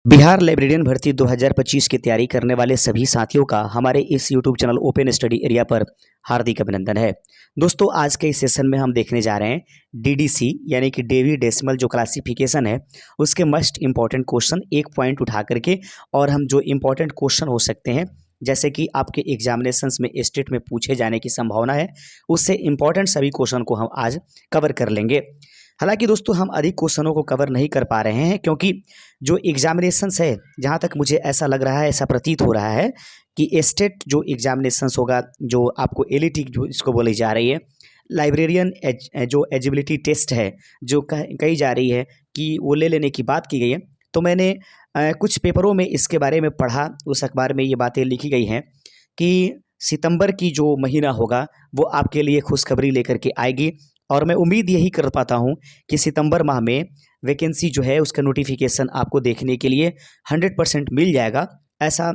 Bihar librarian भर्ती 2025 की तैयारी करने वाले सभी साथियों का हमारे इस YouTube channel open study area पर हार्दिक अभिनंदन है। दोस्तों, आज के इस सेशन में हम देखने जा रहे हैं डीडीसी यानी कि डेवी डेसिमल जो क्लासिफिकेशन है उसके मस्ट इम्पॉर्टेंट क्वेश्चन एक पॉइंट उठा करके, और हम जो इम्पॉर्टेंट क्वेश्चन हो सकते हैं जैसे कि आपके एग्जामिनेशंस में स्टेट में पूछे जाने की संभावना है, उससे इम्पॉर्टेंट सभी क्वेश्चन को हम आज कवर कर लेंगे। हालांकि दोस्तों, हम अधिक क्वेश्चनों को कवर नहीं कर पा रहे हैं क्योंकि जो एग्जामिनेशंस है, जहाँ तक मुझे ऐसा लग रहा है, ऐसा प्रतीत हो रहा है कि स्टेट जो एग्जामिनेशंस होगा, जो आपको एलईटी जो इसको बोली जा रही है, लाइब्रेरियन जो एजिबिलिटी टेस्ट है, जो कही जा रही है कि वो ले लेने की बात की गई है। तो मैंने कुछ पेपरों में इसके बारे में पढ़ा, उस अखबार में ये बातें लिखी गई हैं कि सितंबर की जो महीना होगा वो आपके लिए खुशखबरी लेकर के आएगी, और मैं उम्मीद यही कर पाता हूँ कि सितंबर माह में वैकेंसी जो है उसका नोटिफिकेशन आपको देखने के लिए 100% मिल जाएगा, ऐसा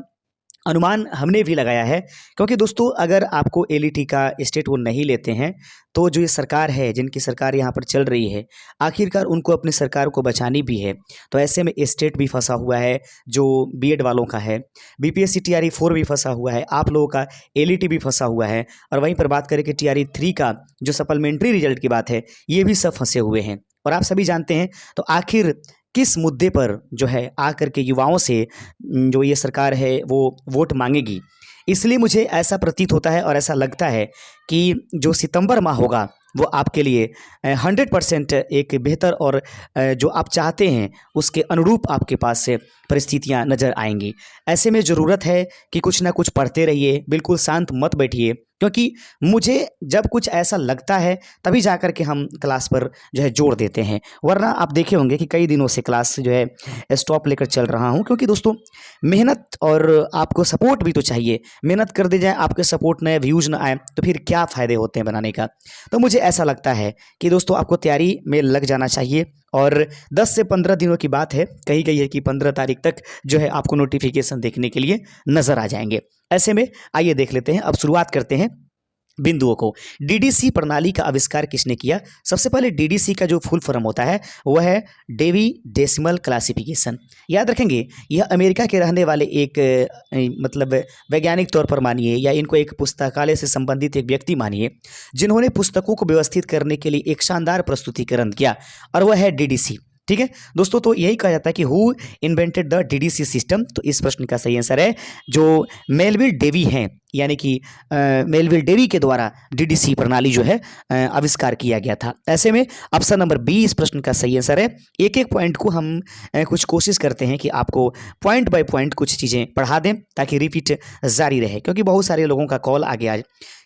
अनुमान हमने भी लगाया है। क्योंकि दोस्तों, अगर आपको एलईटी का स्टेट वो नहीं लेते हैं तो जो ये सरकार है, जिनकी सरकार यहाँ पर चल रही है, आखिरकार उनको अपनी सरकार को बचानी भी है। तो ऐसे में स्टेट भी फंसा हुआ है, जो बीएड वालों का है, बीपीएससी टीआरई 4 भी फंसा हुआ है, आप लोगों का एलईटी भी फंसा हुआ है, और वहीं पर बात करें कि टीआरई 3 का जो सप्लीमेंट्री रिजल्ट की बात है, ये भी सब फंसे हुए हैं। और आप सभी जानते हैं, तो आखिर किस मुद्दे पर जो है आकर के युवाओं से जो ये सरकार है वो वोट मांगेगी। इसलिए मुझे ऐसा प्रतीत होता है और ऐसा लगता है कि जो सितंबर माह होगा वो आपके लिए 100% एक बेहतर और जो आप चाहते हैं उसके अनुरूप आपके पास से परिस्थितियां नज़र आएंगी। ऐसे में ज़रूरत है कि कुछ ना कुछ पढ़ते रहिए, बिल्कुल शांत मत बैठिए, क्योंकि मुझे जब कुछ ऐसा लगता है तभी जा कर के हम क्लास पर जो है जोर देते हैं। वरना आप देखे होंगे कि कई दिनों से क्लास जो है स्टॉप लेकर चल रहा हूं, क्योंकि दोस्तों मेहनत और आपको सपोर्ट भी तो चाहिए। मेहनत कर दी जाए, आपके सपोर्ट न व्यूज़ ना आए तो फिर क्या फ़ायदे होते हैं बनाने का। तो मुझे ऐसा लगता है कि दोस्तों आपको तैयारी में लग जाना चाहिए, और 10 से 15 दिनों की बात है, कही गई है कि 15 तारीख तक जो है आपको नोटिफिकेशन देखने के लिए नज़र आ जाएंगे। ऐसे में आइए देख लेते हैं, अब शुरुआत करते हैं बिंदुओं को। डीडीसी प्रणाली का आविष्कार किसने किया? सबसे पहले डीडीसी का जो फुल फॉर्म होता है वह है डेवी डेसिमल क्लासिफिकेशन। याद रखेंगे, यह अमेरिका के रहने वाले एक मतलब वैज्ञानिक तौर पर मानिए, या इनको एक पुस्तकालय से संबंधित एक व्यक्ति मानिए, जिन्होंने पुस्तकों को व्यवस्थित करने के लिए एक शानदार प्रस्तुतिकरण किया, और वह है डीडीसी। ठीक है दोस्तों, तो यही कहा जाता है कि who invented the DDC system. तो इस प्रश्न का सही आंसर है जो मेलविल डेवी हैं, यानी कि मेलविल डेवी के द्वारा डीडीसी प्रणाली जो है आविष्कार किया गया था। ऐसे में ऑप्शन नंबर बी इस प्रश्न का सही आंसर है। एक एक पॉइंट को हम कुछ कोशिश करते हैं कि आपको पॉइंट बाय पॉइंट कुछ चीज़ें पढ़ा दें ताकि रिपीट जारी रहे, क्योंकि बहुत सारे लोगों का कॉल आ गया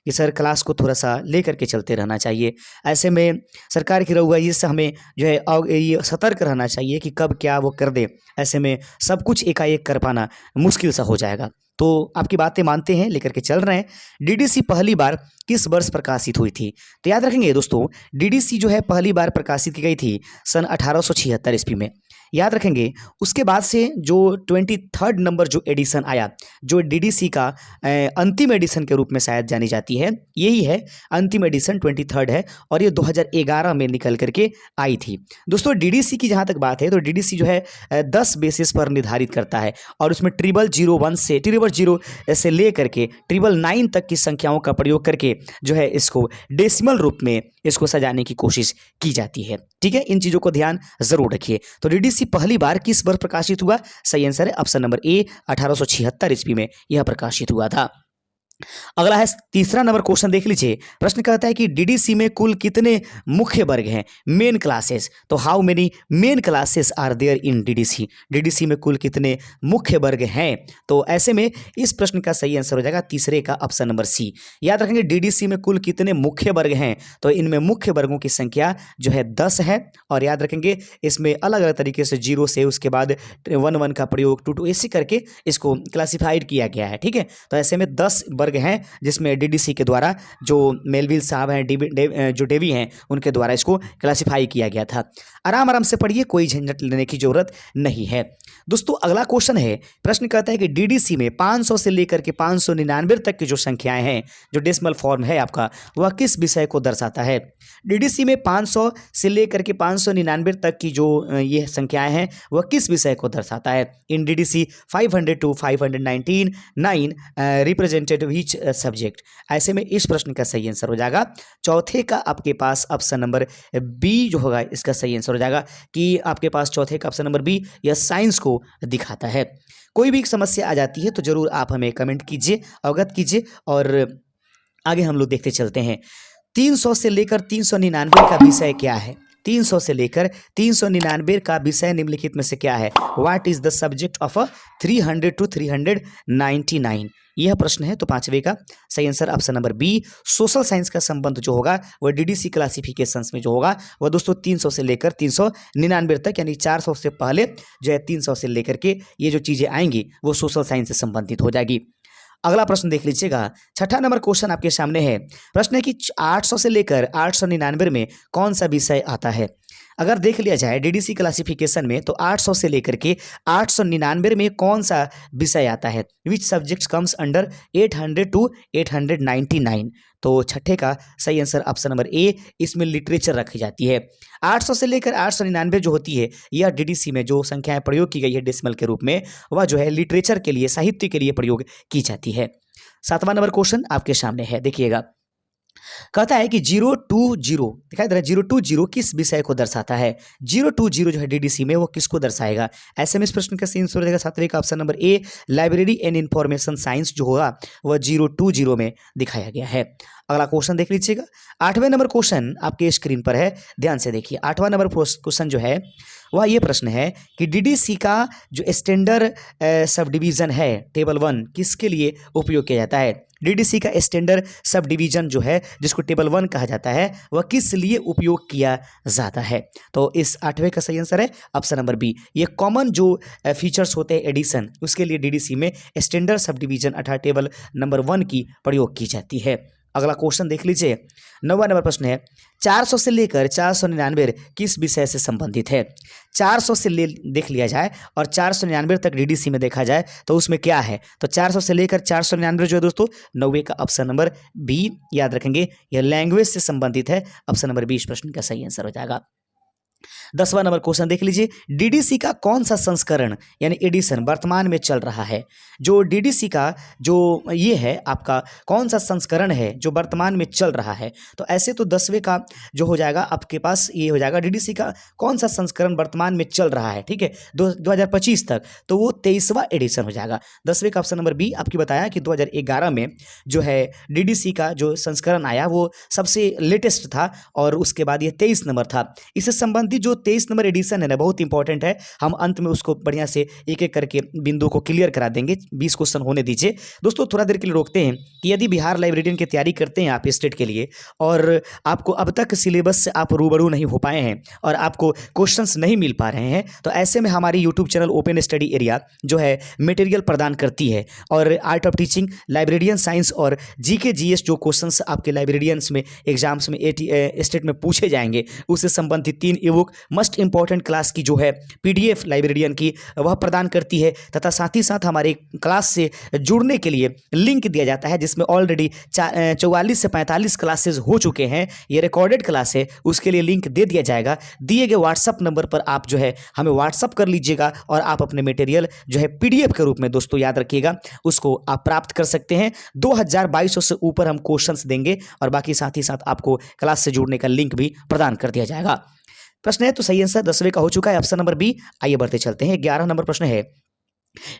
कि सर क्लास को थोड़ा सा ले करके चलते रहना चाहिए। ऐसे में सरकार की रवैये से हमें जो है ये सतर्क रहना चाहिए कि कब क्या वो कर दे। ऐसे में सब कुछ एकाएक कर पाना मुश्किल सा हो जाएगा। तो आपकी बातें मानते हैं, लेकर के चल रहे हैं। डीडीसी पहली बार किस वर्ष प्रकाशित हुई थी? तो याद रखेंगे दोस्तों, डीडीसी जो है पहली बार प्रकाशित की गई थी सन 1876 ईस्वी में। याद रखेंगे, उसके बाद से जो 23rd नंबर जो एडिशन आया, जो डीडीसी का अंतिम एडिशन के रूप में शायद जानी जाती है, यही है अंतिम एडिशन 23rd है, और ये 2011 में निकल करके आई थी। दोस्तों, डीडीसी की जहाँ तक बात है तो डीडीसी जो है 10 बेसिस पर निर्धारित करता है, और उसमें 0001 से 000 से ले करके 999 तक की संख्याओं का प्रयोग करके जो है इसको डेसिमल रूप में इसको सजाने की कोशिश की जाती है। ठीक है, इन चीज़ों को ध्यान जरूर रखिए। तो डीडीसी पहली बार किस वर्ष प्रकाशित हुआ? सही आंसर है ऑप्शन नंबर ए, 1876 ईस्वी में यह प्रकाशित हुआ था। अगला है तीसरा नंबर क्वेश्चन, देख लीजिए। प्रश्न कहता है कि डीडीसी में कुल कितने मुख्य वर्ग हैं, मेन क्लासेस? तो how many main classes are there in DDC? DDC में कुल कितने मुख्य वर्ग हैं? तो ऐसे में इस प्रश्न का सही आंसर हो जाएगा तीसरे का ऑप्शन नंबर सी। याद रखेंगे, डीडीसी में कुल कितने मुख्य वर्ग हैं, तो इनमें मुख्य वर्गों की संख्या जो है 10 है। और याद रखेंगे, इसमें अलग अलग तरीके से 0 से उसके बाद 1 1 का प्रयोग 2 2 ऐसे करके इसको क्लासिफाइड किया गया है। ठीक है, तो ऐसे में 10 वर्ग वर्ग हैं जिसमें डीडीसी के द्वारा जो मेलविल साहब हैं, जो डेवी हैं, उनके द्वारा इसको क्लासिफाई किया गया था। आराम आराम से पढ़िए, कोई झंझट लेने की जरूरत नहीं है। दोस्तों अगला क्वेश्चन है, प्रश्न कहता है कि डीडीसी में 500 से लेकर के 599 तक की जो संख्याएं हैं, जो डेसिमल फॉर्म है आपका, वह किस विषय को दर्शाता है। डीडीसी में 500 से लेकर के 599 तक की जो ये संख्याएं हैं वह किस विषय को दर्शाता है। In DDC 500 to 599 represented which subject. ऐसे में इस प्रश्न का सही आंसर हो जाएगा चौथे का आपके पास ऑप्शन नंबर बी जो होगा, इसका सही आंसर हो जाएगा कि आपके पास चौथे का ऑप्शन नंबर बी यह साइंस को दिखाता है। कोई भी समस्या आ जाती है तो जरूर आप हमें कमेंट कीजिए, अवगत कीजिए, और आगे हम लोग देखते चलते हैं। 300 से लेकर 399 का विषय क्या है। 300 से लेकर 399 का विषय निम्नलिखित में से क्या है। What is the subject of 300 to 399, यह प्रश्न है। तो पांचवे का सही answer option number B social science का संबंध जो होगा वह डीडीसी क्लासिफिकेशंस में जो होगा वह दोस्तों 300 से लेकर 399 तक, यानी 400 से पहले जो है 300 से लेकर के ये जो चीजें आएंगी वो सोशल साइंस से संबंधित हो जाएगी। अगला प्रश्न देख लीजिएगा, छठा नंबर क्वेश्चन आपके सामने है। प्रश्न है कि 800 से लेकर 899 में कौन सा विषय आता है। अगर देख लिया जाए डीडीसी क्लासिफिकेशन में तो 800 से लेकर के 899 में कौन सा विषय आता है। विच सब्जेक्ट्स कम्स अंडर 800 टू 899। तो छठे का सही आंसर ऑप्शन नंबर ए, इसमें लिटरेचर रखी जाती है। 800 से लेकर 899 जो होती है यह डीडीसी में जो संख्याएं प्रयोग की गई है डेसिमल के रूप में, वह जो है लिटरेचर के लिए, साहित्य के लिए प्रयोग की जाती है। सातवां नंबर क्वेश्चन आपके सामने है, देखिएगा। कहता है कि 020 दिखाई दे रहा है, 020 किस विषय को दर्शाता है। 020 जो है डीडीसी में वो किसको दर्शाएगा। ऐसे में इस प्रश्न का सही आंसर हो जाएगा सातवें का option number A, library and information science जो होगा वह 020 में दिखाया गया है। अगला क्वेश्चन देख लीजिएगा, 8वें नंबर क्वेश्चन आपके स्क्रीन पर है, ध्यान से देखिए। 8वां नंबर क्वेश्चन जो है वह ये प्रश्न है कि डीडीसी का जो स्टैंडर्ड सब डिवीजन है टेबल 1 किसके लिए उपयोग किया जाता है। डीडीसी का स्टैंडर्ड सब डिवीजन जो है जिसको टेबल 1 कहा जाता है वह किस लिए उपयोग किया जाता है। तो इस 8वें का सही आंसर है ऑप्शन नंबर बी, ये कॉमन जो फीचर्स होते हैं एडिशन, उसके लिए डीडीसी में स्टैंडर्ड सब डिवीजन अर्थात टेबल नंबर 1 की प्रयोग की जाती है। अगला क्वेश्चन देख लीजिए, 9वां नंबर प्रश्न है, 400 से लेकर 499 किस विषय से संबंधित है। 400 से देख लिया जाए और 499 तक डीडीसी में देखा जाए तो उसमें क्या है। तो 400 से लेकर 499 जो है दोस्तों 9वें का ऑप्शन नंबर बी, याद रखेंगे यह लैंग्वेज से संबंधित है। ऑप्शन नंबर बी इस प्रश्न का सही आंसर हो जाएगा। 10वां नंबर क्वेश्चन देख लीजिए, डीडीसी का कौन सा संस्करण यानी एडिशन वर्तमान में चल रहा है। जो डीडीसी का जो ये है आपका कौन सा संस्करण है जो वर्तमान में चल रहा है। तो ऐसे तो 10वें का जो हो जाएगा आपके पास ये हो जाएगा डीडीसी का कौन सा संस्करण वर्तमान में चल रहा है, ठीक है 2025 तक, तो वो 23वां एडिशन हो जाएगा। 10वें का ऑप्शन नंबर बी आपकी बताया कि 2011 में जो है डीडीसी का जो संस्करण आया वो सबसे लेटेस्ट था और उसके बाद ये 23 नंबर था। इससे संबंधित जो 23 नंबर एडिशन है ना बहुत इंपॉर्टेंट है, हम अंत में उसको बढ़िया से एक एक करके बिंदु को क्लियर करा देंगे। 20 क्वेश्चन होने दीजिए दोस्तों, थोड़ा देर के लिए रोकते हैं कि यदि बिहार लाइब्रेरियन की तैयारी करते हैं आप स्टेट के लिए और आपको अब तक सिलेबस से आप रूबरू नहीं हो पाए हैं और आपको क्वेश्चंस नहीं मिल पा रहे हैं, तो ऐसे में हमारी YouTube channel open study area जो है मटेरियल प्रदान करती है और art of teaching, librarian science और जीके जीएस जो क्वेश्चंस आपके लाइब्रेरियंस में एग्जाम्स में स्टेट में पूछे जाएंगे उससे संबंधित 3 ई-बुक मोस्ट इंपॉर्टेंट क्लास की जो है पीडीएफ लाइब्रेरियन की वह प्रदान करती है तथा साथ ही साथ हमारे क्लास से जुड़ने के लिए लिंक दिया जाता है जिसमें ऑलरेडी 44 से 45 क्लासेस हो चुके हैं। ये रिकॉर्डेड क्लास है, उसके लिए लिंक दे दिया जाएगा। दिए गए व्हाट्सअप नंबर पर आप जो है हमें व्हाट्सअप कर लीजिएगा और आप अपने मटेरियल जो है पीडीएफ के रूप में दोस्तों याद रखिएगा उसको आप प्राप्त कर सकते हैं। 2200 से ऊपर हम क्वेश्चंस देंगे और बाकी साथ ही साथ आपको क्लास से जुड़ने का लिंक भी प्रदान कर दिया जाएगा। प्रश्न है तो सही आंसर 10वें का हो चुका है ऑप्शन नंबर बी। आइए बढ़ते चलते हैं। 11 नंबर प्रश्न है,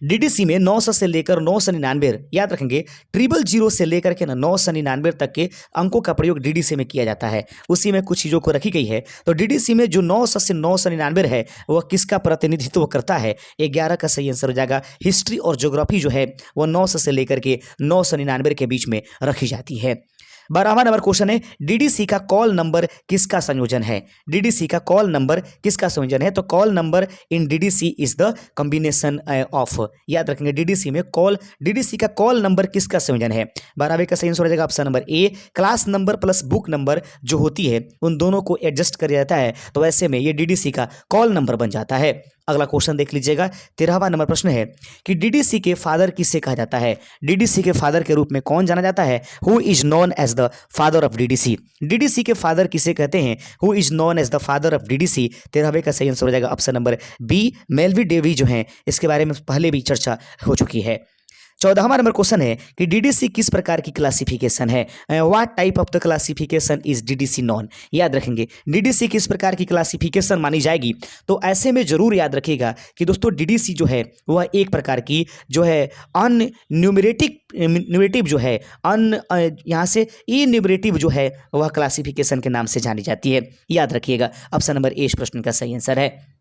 डीडीसी में 900 से लेकर 999 याद रखेंगे 000 से लेकर के 999 तक के अंकों का प्रयोग डीडीसी में किया जाता है। उसी में कुछ चीज़ों को रखी गई है। तो डीडीसी में जो 900 से 999 है वह किसका प्रतिनिधित्व करता है। 11 का सही आंसर हो जाएगा हिस्ट्री और ज्योग्राफी जो है वह 900 से लेकर के 999 के बीच में रखी जाती है। 12वां नंबर क्वेश्चन है, डीडीसी का कॉल नंबर किसका संयोजन है? डीडीसी का कॉल नंबर किसका संयोजन है? तो call number in DDC is the combination of, याद रखेंगे डीडीसी में डीडीसी का कॉल नंबर किसका संयोजन है? 12वें का सही आंसर हो जाएगा option number A, class number plus book number जो होती है उन दोनों को एडजस्ट कर जाता है, तो ऐसे में ये डीडीसी का कॉल नंबर बन जाता है। अगला क्वेश्चन देख लीजिएगा, 13वां नंबर प्रश्न है कि डीडीसी के फादर किसे कहा जाता है? डीडीसी के फादर के रूप में कौन जाना जाता है? Who is known as the father of DDC? DDC के फादर किसे कहते हैं? Who is known as the father of DDC? 13वें का सही आंसर हो जाएगा option number B, Melvil Dewey जो हैं, इसके बारे में पहले भी चर्चा हो चुकी है। 14वां नंबर क्वेश्चन है कि डीडीसी किस प्रकार की क्लासिफिकेशन है? What type of the classification is DDC non? याद रखेंगे डीडीसी किस प्रकार की क्लासिफिकेशन मानी जाएगी, तो ऐसे में जरूर याद रखिएगा कि दोस्तों डीडीसी जो है वह एक प्रकार की जो है न्यूमरेटिव जो है यहाँ से इन्यूमरेटिव जो है वह क्लासिफिकेशन के नाम से जानी जाती है। याद रखिएगा ऑप्शन नंबर ए इस प्रश्न का सही आंसर है।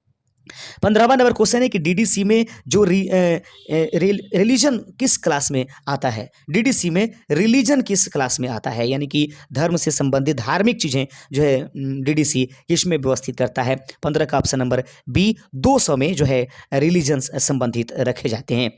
15वां नंबर क्वेश्चन है कि डीडीसी में जो रिलीजन किस क्लास में आता है? डीडीसी में रिलीजन किस क्लास में आता है, यानी कि धर्म से संबंधित धार्मिक चीजें जो है डीडीसी किसमें व्यवस्थित करता है? 15 का ऑप्शन नंबर बी, 200 में जो है रिलीजन संबंधित रखे जाते हैं।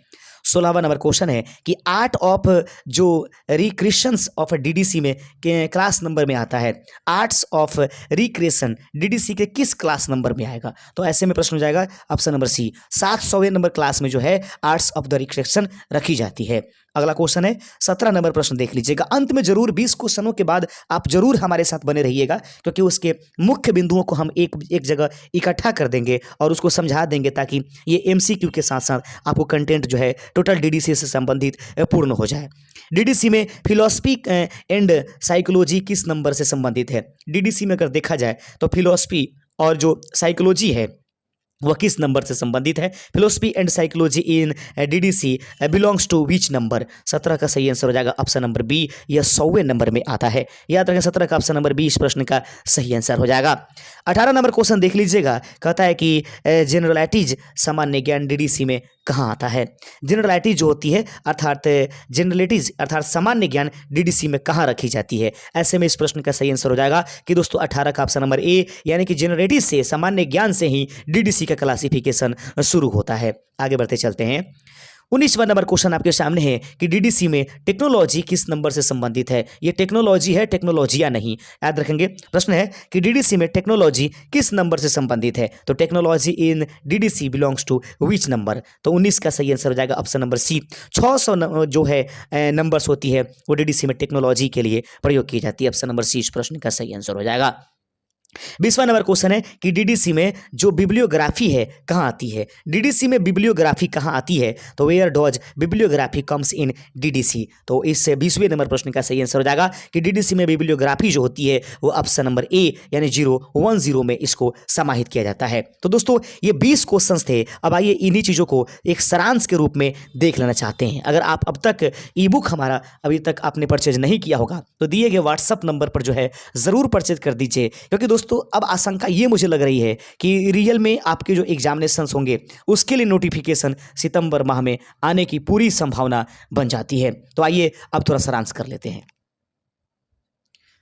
16वां नंबर क्वेश्चन है कि आर्ट ऑफ जो रिक्रिएशंस ऑफ डीडीसी में क्लास नंबर में आता है, आर्ट्स ऑफ रिक्रिएशन डीडीसी के किस क्लास नंबर में आएगा? तो ऐसे में प्रश्न हो जाएगा ऑप्शन नंबर सी, 700वें नंबर क्लास में जो है आर्ट्स ऑफ द रिक्रिएशन रखी जाती है। अगला क्वेश्चन है 17 नंबर प्रश्न देख लीजिएगा, अंत में जरूर 20 क्वेश्चनों के बाद आप जरूर हमारे साथ बने रहिएगा, क्योंकि उसके मुख्य बिंदुओं को हम एक जगह इकट्ठा कर देंगे और उसको समझा देंगे, ताकि ये एमसीक्यू के साथ साथ आपको कंटेंट जो है टोटल डीडीसी से संबंधित पूर्ण हो जाए। डीडीसी में फिलॉसफी एंड साइकोलॉजी किस नंबर से संबंधित है? डीडीसी में अगर देखा जाए तो फिलॉसफी और जो साइकोलॉजी है वह किस नंबर से संबंधित है? Philosophy and psychology in DDC belongs to which number? 17 का सही आंसर हो जाएगा ऑप्शन नंबर बी, यह 100वें नंबर में आता है। याद रखें 17 का ऑप्शन नंबर बी इस प्रश्न का सही आंसर हो जाएगा। 18 नंबर क्वेश्चन देख लीजिएगा, कहता है कि जनरलाइटीज सामान्य ज्ञान डीडीसी में कहाँ आता है? जनरलाइटीज जो होती है अर्थात जनरलिटीज अर्थात सामान्य ज्ञान डीडीसी में कहाँ रखी जाती है? ऐसे में इस प्रश्न का सही आंसर हो जाएगा कि दोस्तों 18 का ऑप्शन नंबर ए, यानी कि जनरलिटीज से सामान्य ज्ञान से ही डीडीसी का क्लासिफिकेशन शुरू होता है। आगे बढ़ते चलते हैं। 19वां नंबर क्वेश्चन आपके सामने है कि डीडीसी में टेक्नोलॉजी किस नंबर से संबंधित है? ये टेक्नोलॉजी है, टेक्नोलॉजिया नहीं। याद रखेंगे प्रश्न है कि डीडीसी में टेक्नोलॉजी किस नंबर से संबंधित है? तो technology in DDC belongs to which number? तो 19 का सही आंसर हो जाएगा ऑप्शन नंबर सी, 600 जो है नंबर्स होती है वो डीडीसी में टेक्नोलॉजी के लिए प्रयोग की जाती है। ऑप्शन नंबर सी इस प्रश्न का सही आंसर हो जाएगा। 20वां नंबर क्वेश्चन है कि डीडीसी में जो बिब्लियोग्राफी है कहाँ आती है? डीडीसी में बिब्लियोग्राफी कहाँ आती है? तो where does bibliography comes in DDC? तो इससे 20वें नंबर प्रश्न का सही आंसर हो जाएगा कि डीडीसी में बिब्लियोग्राफी जो होती है वो ऑप्शन नंबर ए यानी 010 में इसको समाहित किया जाता है। तो दोस्तों ये 20 क्वेश्चन थे। अब आइए इन्हीं चीज़ों को एक सारांश के रूप में देख लेना चाहते हैं। अगर आप अब तक ई बुक हमारा अभी तक आपने परचेज नहीं किया होगा तो दिए गए व्हाट्सअप नंबर पर जो है ज़रूर परचेज कर दीजिए, क्योंकि दोस्तों अब आशंका ये मुझे लग रही है कि रियल में आपके जो एग्जामिनेशंस होंगे उसके लिए नोटिफिकेशन सितंबर माह में आने की पूरी संभावना बन जाती है। तो आइए अब थोड़ा सारांश कर लेते हैं।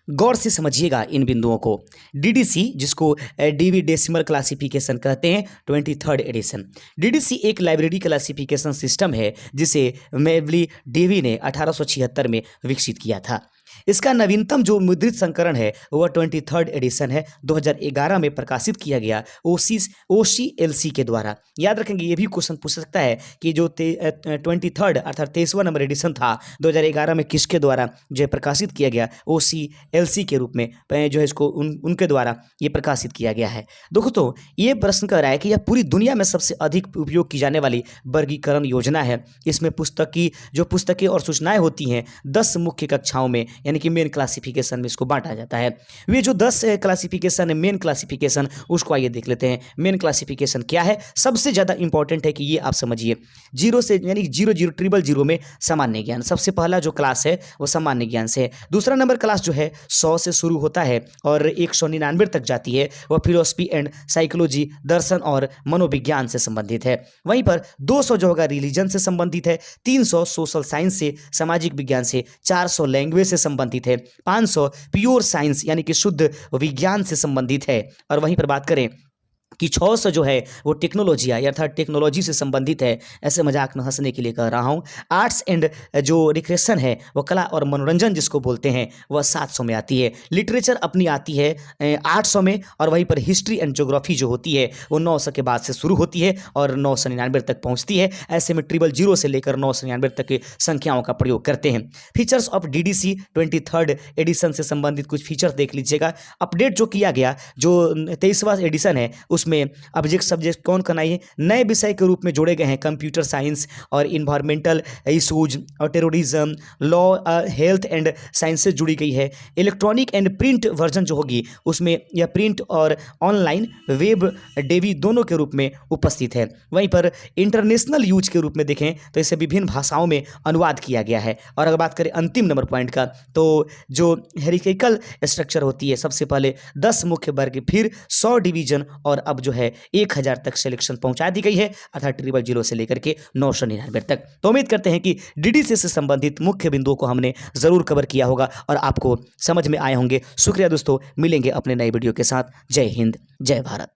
गौर से समझिएगा इन बिंदुओं को। डीडीसी जिसको डीवी डेसिमल क्लासिफिकेशन कहते हैं 23rd एडिशन। डीडीसी एक लाइब्रेरी क्लासिफिकेशन सिस्टम है जिसे मेवली डेवी ने 1876 में विकसित किया था। इसका नवीनतम जो मुद्रित संस्करण है वह 23rd एडिशन है, 2011 में प्रकाशित किया गया OCLC के द्वारा। याद रखेंगे ये भी क्वेश्चन पूछ सकता है कि जो 23rd अर्थात 23वां नंबर एडिशन था 2011 में किसके द्वारा जो है प्रकाशित किया गया? OCLC के रूप में जो है इसको उनके द्वारा ये प्रकाशित किया गया है। दोस्तों ये प्रश्न कर रहा है कि यह पूरी दुनिया में सबसे अधिक उपयोग की जाने वाली वर्गीकरण योजना है। इसमें पुस्तकें और सूचनाएं होती हैं 10 मुख्य कक्षाओं में, यानी कि मेन क्लासिफिकेशन में इसको बांटा जाता है। वे जो 10 क्लासिफिकेशन है मेन क्लासिफिकेशन, उसको आइए देख लेते हैं। मेन क्लासिफिकेशन क्या है? सबसे ज़्यादा इंपॉर्टेंट है कि ये आप समझिए 0 से यानी 0000 में सामान्य ज्ञान सबसे पहला जो क्लास है वो सामान्य ज्ञान से है। दूसरा नंबर क्लास जो है 100 से शुरू होता है और 199 तक जाती है, वह फिलोसफी एंड साइकोलॉजी दर्शन और मनोविज्ञान से संबंधित है। वहीं पर 200 जो होगा रिलीजन से संबंधित है, 300 सोशल साइंस से सामाजिक विज्ञान से, 400 लैंग्वेज से संबंधित है, 500 प्योर साइंस यानी कि शुद्ध विज्ञान से संबंधित है, और वहीं पर बात करें कि 600 जो है वो टेक्नोलॉजी है अर्थात टेक्नोलॉजी से संबंधित है। ऐसे मजाक में हंसने के लिए कह रहा हूँ। आर्ट्स एंड जो रिक्रेशन है वो कला और मनोरंजन जिसको बोलते हैं वह 700 में आती है। लिटरेचर अपनी आती है 800 में, और वहीं पर हिस्ट्री एंड ज्योग्राफी जो होती है वो 900 के बाद से शुरू होती है और 999 तक पहुँचती है। ऐसे में 000 से लेकर 999 तक की संख्याओं का प्रयोग करते हैं। Features of DDC 23rd addition से संबंधित कुछ फीचर्स देख लीजिएगा। अपडेट जो किया गया, जो 23वां एडिशन है उसमें ऑब्जेक्ट सब्जेक्ट कौन कराइए नए विषय के रूप में जोड़े गए हैं, कंप्यूटर साइंस और इन्वायरमेंटल इशूज और terrorism, law, health and sciences जुड़ी गई है। इलेक्ट्रॉनिक एंड प्रिंट वर्जन जो होगी उसमें यह प्रिंट और ऑनलाइन वेब डेवी दोनों के रूप में उपस्थित है। वहीं पर इंटरनेशनल यूज के रूप में देखें तो इसे विभिन्न भाषाओं में अनुवाद किया गया है। और अगर बात करें अंतिम नंबर पॉइंट का, तो जो हेरिकेकल स्ट्रक्चर होती है सबसे पहले 10 मुख्य वर्ग, फिर 100 डिवीजन, और अब जो है 1000 तक सिलेक्शन पहुंचा दी गई है अर्थात 000 से लेकर के 999 तक। तो उम्मीद करते हैं कि DDC से संबंधित मुख्य बिंदुओं को हमने जरूर कवर किया होगा और आपको समझ में आए होंगे। शुक्रिया दोस्तों, मिलेंगे अपने नए वीडियो के साथ। जय हिंद, जय भारत।